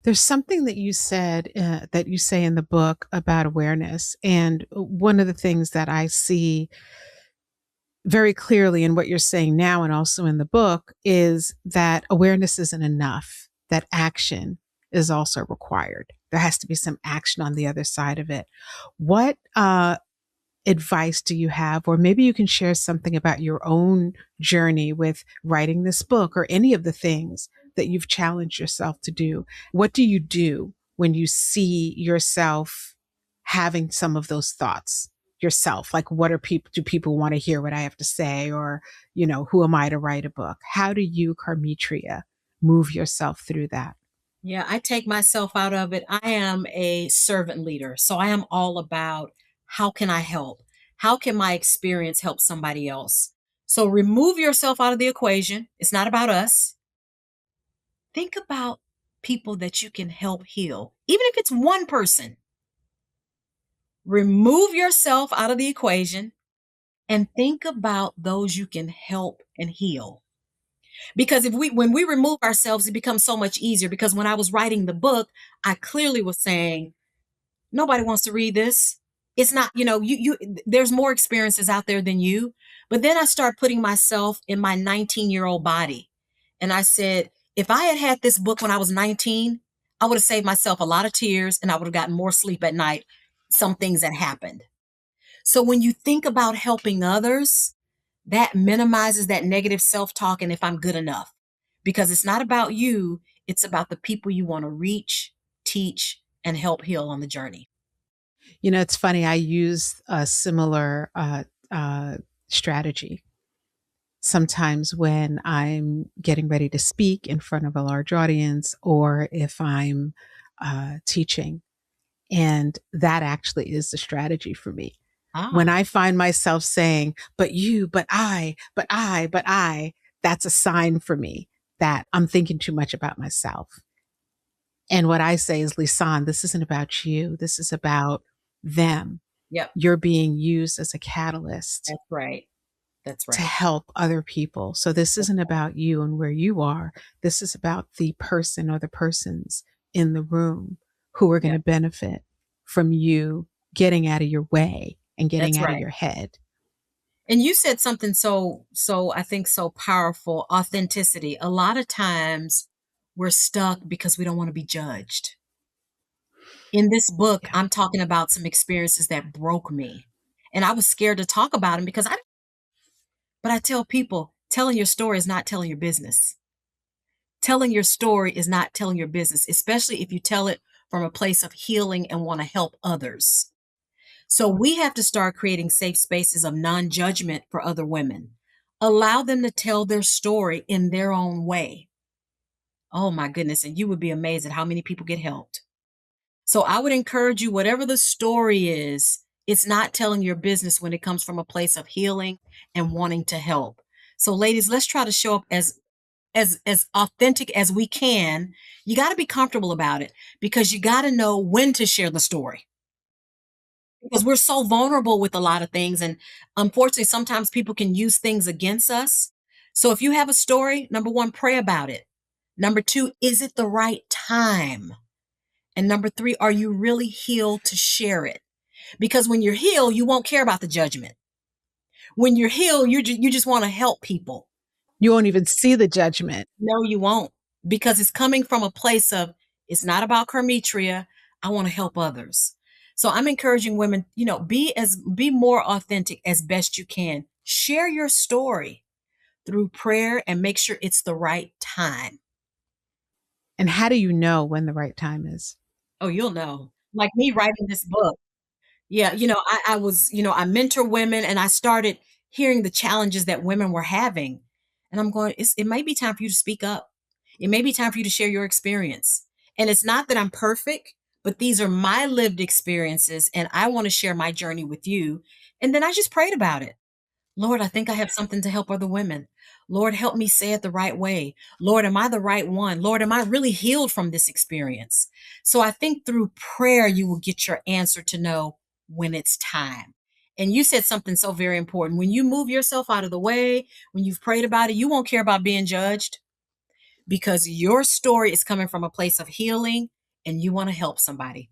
There's something that you say in the book about awareness, and one of the things that I see very clearly in what you're saying now and also in the book is that awareness isn't enough, that action is also required. There has to be some action on the other side of it. What advice do you have? Or maybe you can share something about your own journey with writing this book or any of the things that you've challenged yourself to do. What do you do when you see yourself having some of those thoughts yourself? Like, what are people, do people want to hear what I have to say? Or, who am I to write a book? How do you, Carmetria, move yourself through that? Yeah, I take myself out of it. I am a servant leader. So I am all about how can I help? How can my experience help somebody else? So remove yourself out of the equation. It's not about us. Think about people that you can help heal, even if it's one person. Remove yourself out of the equation and think about those you can help and heal. Because when we remove ourselves, it becomes so much easier. Because when I was writing the book, I clearly was saying, nobody wants to read this. It's not, there's more experiences out there than you. But then I start putting myself in my 19-year-old body. And I said, if I had had this book when I was 19, I would have saved myself a lot of tears and I would have gotten more sleep at night. Some things that happened. So when you think about helping others, that minimizes that negative self-talk and if I'm good enough. Because it's not about you, it's about the people you want to reach, teach, and help heal on the journey. It's funny. I use a similar strategy sometimes when I'm getting ready to speak in front of a large audience or if I'm teaching. And that actually is the strategy for me. When Ah, I find myself saying, but you, but I, that's a sign for me that I'm thinking too much about myself. And what I say is, Lisane, this isn't about you. This is about them. yep, You're being used as a catalyst that's right. That's to right. help other people. So this isn't about you and where you are. This is about the person or the persons in the room who are going Yep, to benefit from you getting out of your way and getting that's out of right. your head. And you said something so I think so powerful, authenticity. A lot of times we're stuck because we don't want to be judged. In this book, Yeah. I'm talking about some experiences that broke me. And I was scared to talk about them because but I tell people, telling your story is not telling your business. Telling your story is not telling your business, especially if you tell it from a place of healing and want to help others. So we have to start creating safe spaces of non judgment for other women. Allow them to tell their story in their own way. Oh my goodness. And you would be amazed at how many people get helped. So I would encourage you, whatever the story is, it's not telling your business when it comes from a place of healing and wanting to help. So ladies, let's try to show up as authentic as we can. You got to be comfortable about it because you got to know when to share the story because we're so vulnerable with a lot of things. And unfortunately, sometimes people can use things against us. So if you have a story, number one, pray about it. Number two, is it the right time? And number three, are you really healed to share it? Because when you're healed, you won't care about the judgment. When you're healed, you just want to help people. You won't even see the judgment. No, you won't, because it's coming from a place of it's not about Kermetria. I want to help others. So I'm encouraging women, be more authentic as best you can. Share your story through prayer and make sure it's the right time. And how do you know when the right time is? Oh, you'll know. Like me writing this book. Yeah, I was, I mentor women and I started hearing the challenges that women were having. And I'm going, it may be time for you to speak up. It may be time for you to share your experience. And it's not that I'm perfect, but these are my lived experiences and I want to share my journey with you. And then I just prayed about it. Lord, I think I have something to help other women. Lord, help me say it the right way. Lord, am I the right one? Lord, am I really healed from this experience? So I think through prayer, you will get your answer to know when it's time. And you said something so very important. When you move yourself out of the way, when you've prayed about it, you won't care about being judged because your story is coming from a place of healing and you want to help somebody,